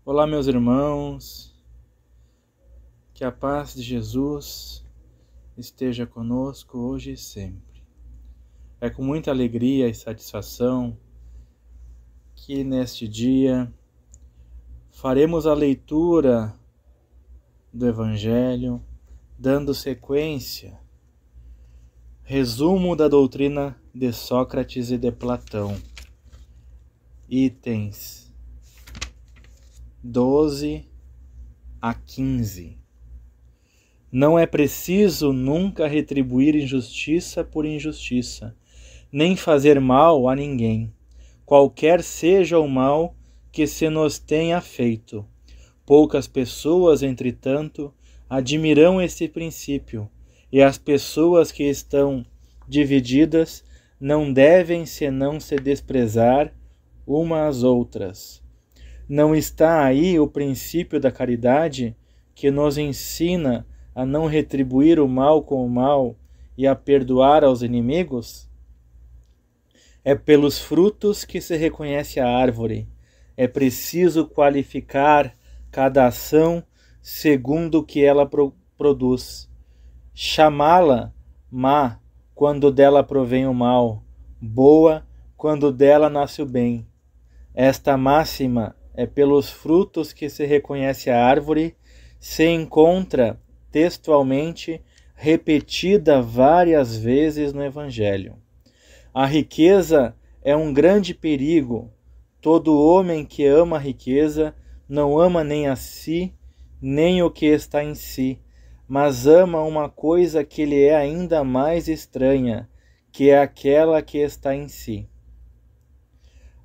Olá, meus irmãos, que a paz de Jesus esteja conosco hoje e sempre. É com muita alegria e satisfação que neste dia faremos a leitura do Evangelho, dando sequência, resumo da doutrina de Sócrates e de Platão, itens 12 a 15. Não é preciso nunca retribuir injustiça por injustiça, nem fazer mal a ninguém, qualquer seja o mal que se nos tenha feito. Poucas pessoas, entretanto, admiram esse princípio, e as pessoas que estão divididas não devem senão se desprezar umas às outras. Não está aí o princípio da caridade que nos ensina a não retribuir o mal com o mal e a perdoar aos inimigos? É pelos frutos que se reconhece a árvore. É preciso qualificar cada ação segundo o que ela produz. Chamá-la má quando dela provém o mal, boa quando dela nasce o bem. Esta máxima é pelos frutos que se reconhece a árvore, se encontra textualmente repetida várias vezes no Evangelho. A riqueza é um grande perigo. Todo homem que ama a riqueza não ama nem a si, nem o que está em si, mas ama uma coisa que lhe é ainda mais estranha, que é aquela que está em si.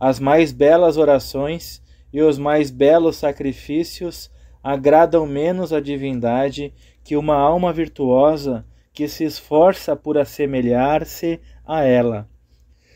As mais belas orações e os mais belos sacrifícios agradam menos à divindade que uma alma virtuosa que se esforça por assemelhar-se a ela.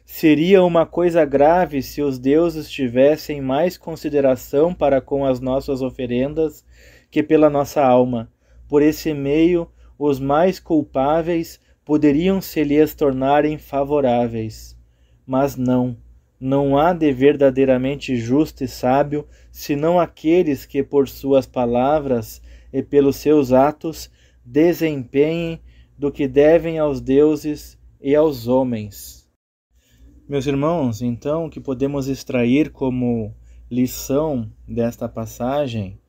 Seria uma coisa grave se os deuses tivessem mais consideração para com as nossas oferendas que pela nossa alma. Por esse meio, os mais culpáveis poderiam se lhes tornarem favoráveis. Mas não há de verdadeiramente justo e sábio senão aqueles que por suas palavras e pelos seus atos desempenhem do que devem aos deuses e aos homens. Meus irmãos, então, o que podemos extrair como lição desta passagem,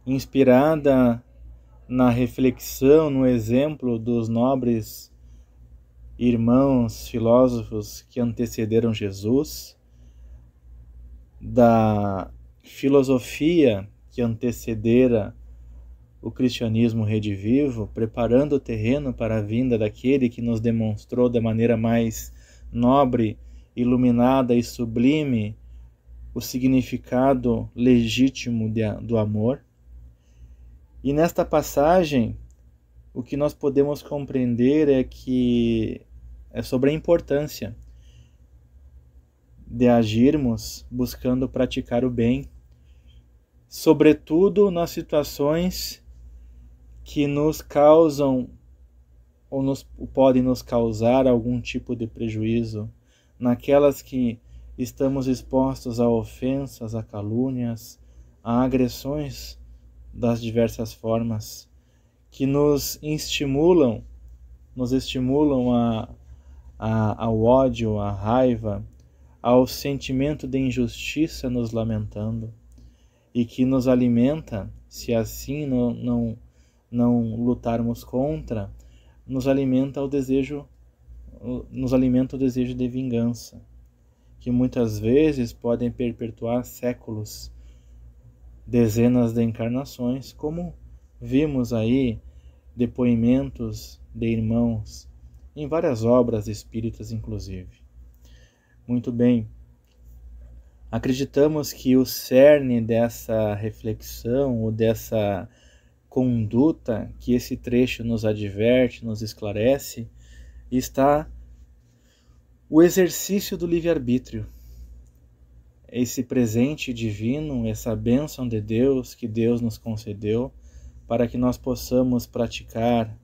inspirada na reflexão, no exemplo dos nobres irmãos filósofos que antecederam Jesus, da filosofia que antecedera o cristianismo redivivo, preparando o terreno para a vinda daquele que nos demonstrou da maneira mais nobre, iluminada e sublime o significado legítimo do amor. E nesta passagem, o que nós podemos compreender é sobre a importância de agirmos buscando praticar o bem, sobretudo nas situações que nos causam ou podem nos causar algum tipo de prejuízo, naquelas que estamos expostos a ofensas, a calúnias, a agressões das diversas formas, que nos estimulam ao ódio, à raiva, ao sentimento de injustiça nos lamentando, e que nos alimenta, se assim não lutarmos contra, nos alimenta o desejo de vingança, que muitas vezes podem perpetuar séculos, dezenas de encarnações, como vimos aí depoimentos de irmãos em várias obras espíritas, inclusive. Muito bem, acreditamos que o cerne dessa reflexão ou dessa conduta que esse trecho nos adverte, nos esclarece, está o exercício do livre-arbítrio. Esse presente divino, essa bênção de Deus que Deus nos concedeu para que nós possamos praticar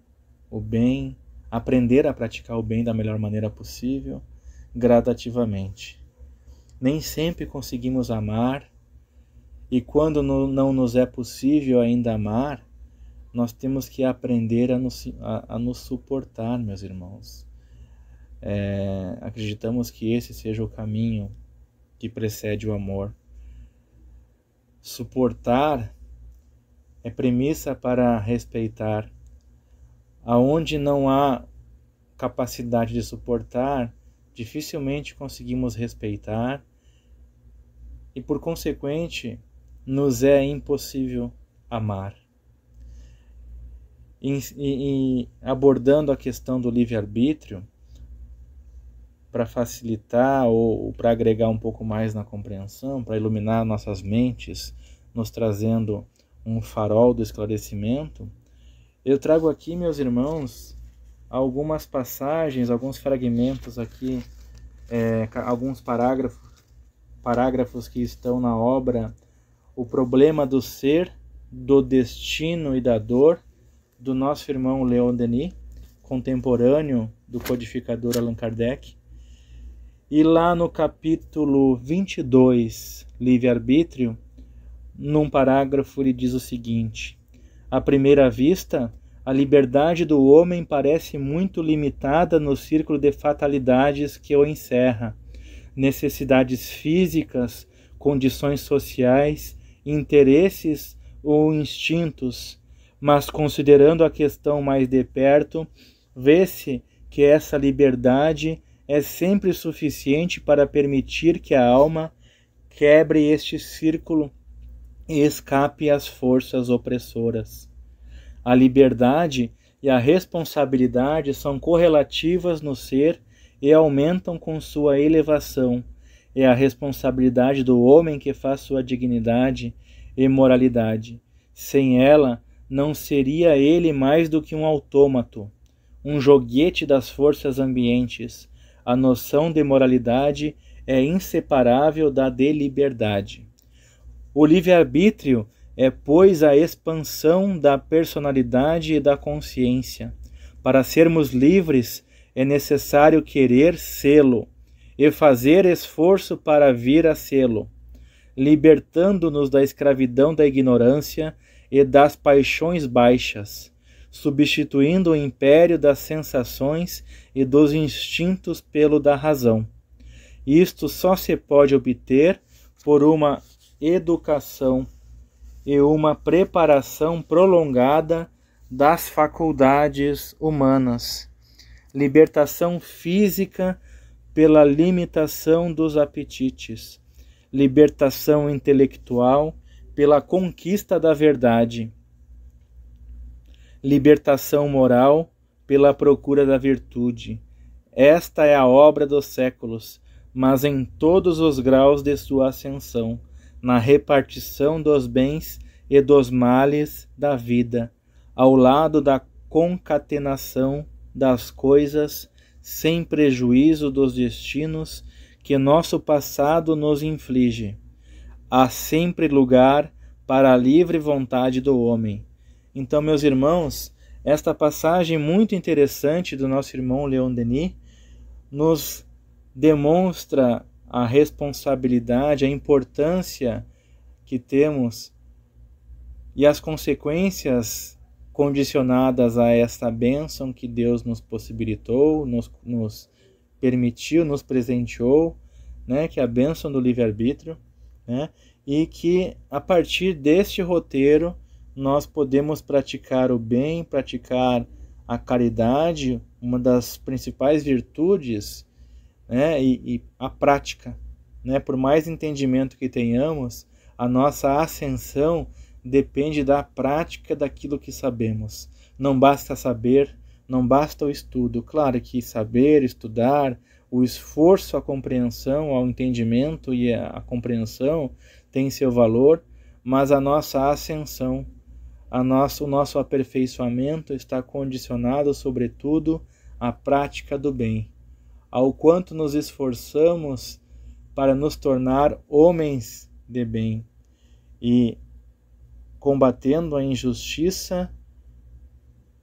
o bem, aprender a praticar o bem da melhor maneira possível, gradativamente. Nem sempre conseguimos amar E quando não nos é possível ainda amar, nós temos que aprender a nos suportar, meus irmãos. Acreditamos que esse seja o caminho que precede o amor. Suportar é premissa para respeitar. Aonde não há capacidade de suportar, dificilmente conseguimos respeitar e, por consequente, nos é impossível amar. E abordando a questão do livre-arbítrio, para facilitar ou para agregar um pouco mais na compreensão, para iluminar nossas mentes, nos trazendo um farol do esclarecimento, eu trago aqui, meus irmãos, algumas passagens, alguns fragmentos aqui, alguns parágrafos que estão na obra O Problema do Ser, do Destino e da Dor, do nosso irmão Leon Denis, contemporâneo do codificador Allan Kardec. E lá no capítulo 22, Livre-Arbítrio, num parágrafo ele diz o seguinte: à primeira vista, a liberdade do homem parece muito limitada no círculo de fatalidades que o encerra. Necessidades físicas, condições sociais, interesses ou instintos. Mas considerando a questão mais de perto, vê-se que essa liberdade é sempre suficiente para permitir que a alma quebre este círculo e escape às forças opressoras. A liberdade e a responsabilidade são correlativas no ser e aumentam com sua elevação. É a responsabilidade do homem que faz sua dignidade e moralidade. Sem ela, não seria ele mais do que um autômato, um joguete das forças ambientes. A noção de moralidade é inseparável da de liberdade. O livre-arbítrio é, pois, a expansão da personalidade e da consciência. Para sermos livres, é necessário querer sê-lo e fazer esforço para vir a sê-lo, libertando-nos da escravidão da ignorância e das paixões baixas, substituindo o império das sensações e dos instintos pelo da razão. Isto só se pode obter por uma educação e uma preparação prolongada das faculdades humanas, libertação física pela limitação dos apetites, libertação intelectual pela conquista da verdade, libertação moral pela procura da virtude. Esta é a obra dos séculos, mas em todos os graus de sua ascensão, na repartição dos bens e dos males da vida, ao lado da concatenação das coisas, sem prejuízo dos destinos que nosso passado nos inflige. Há sempre lugar para a livre vontade do homem. Então, meus irmãos, esta passagem muito interessante do nosso irmão Leon Denis nos demonstra a responsabilidade, a importância que temos e as consequências condicionadas a esta bênção que Deus nos possibilitou, nos permitiu, nos presenteou, né, que é a bênção do livre-arbítrio, né, e que a partir deste roteiro nós podemos praticar o bem, praticar a caridade, uma das principais virtudes, né, e a prática, né, por mais entendimento que tenhamos, a nossa ascensão depende da prática daquilo que sabemos. Não basta saber, não basta o estudo. Claro que saber, estudar, o esforço, a compreensão, o entendimento e a compreensão tem seu valor, mas a nossa ascensão, o nosso aperfeiçoamento está condicionado, sobretudo, à prática do bem. Ao quanto nos esforçamos para nos tornar homens de bem e combatendo a injustiça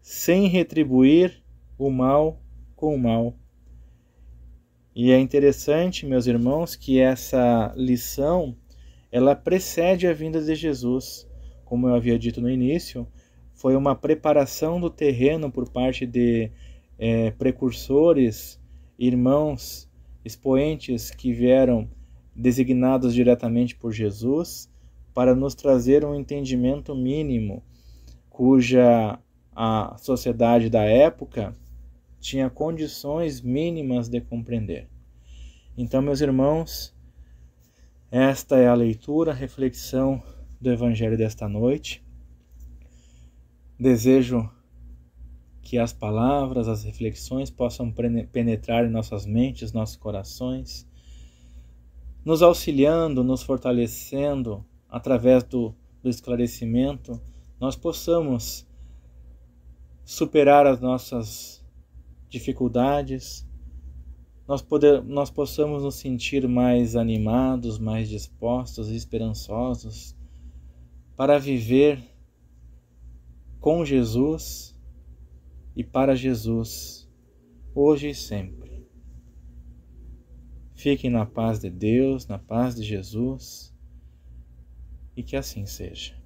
sem retribuir o mal com o mal. E é interessante, meus irmãos, que essa lição ela precede a vinda de Jesus. Como eu havia dito no início, foi uma preparação do terreno por parte de precursores, irmãos, expoentes que vieram designados diretamente por Jesus para nos trazer um entendimento mínimo, cuja a sociedade da época tinha condições mínimas de compreender. Então, meus irmãos, esta é a leitura, a reflexão do Evangelho desta noite. Desejo que as palavras, as reflexões possam penetrar em nossas mentes, nossos corações, nos auxiliando, nos fortalecendo, através do esclarecimento, nós possamos superar as nossas dificuldades, nós possamos nos sentir mais animados, mais dispostos e esperançosos para viver com Jesus e para Jesus, hoje e sempre. Fiquem na paz de Deus, na paz de Jesus, e que assim seja.